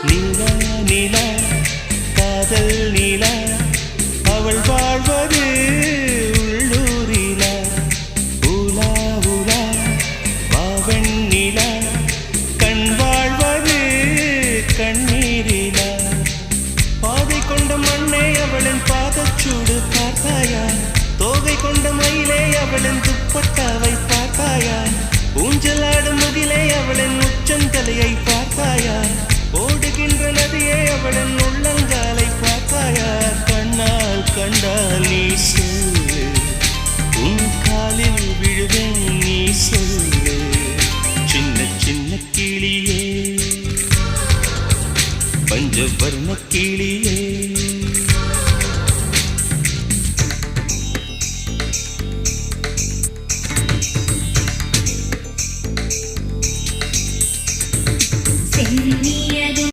நீலா நீலா காதல் நீலா அவள் வாழ்வது உள்ளூரிலா ஊலா ஊலா வாவன் நீலா கண் வாழ்வது கண்ணீரிலா பாதை கொண்ட மண்ணே அவளின் பாதச்சூடு பார்த்தாயா தோகை கொண்ட மயிலே அவளின் துப்பட்டாவை பார்த்தாயா ஊஞ்சலாடும் முகிலே அவளின் உச்சந்தலையை பார்த்தாயா ஓடுகின்ற நதியே அவளின் உள்ளங்காலை பார்த்தாயா கண்ணால் கண்டால் நீ சொல்லு உன் காலில் விழுவேன் நீ சொல்லு சின்ன சின்ன கிளியே பஞ்சவர்ண கிளியே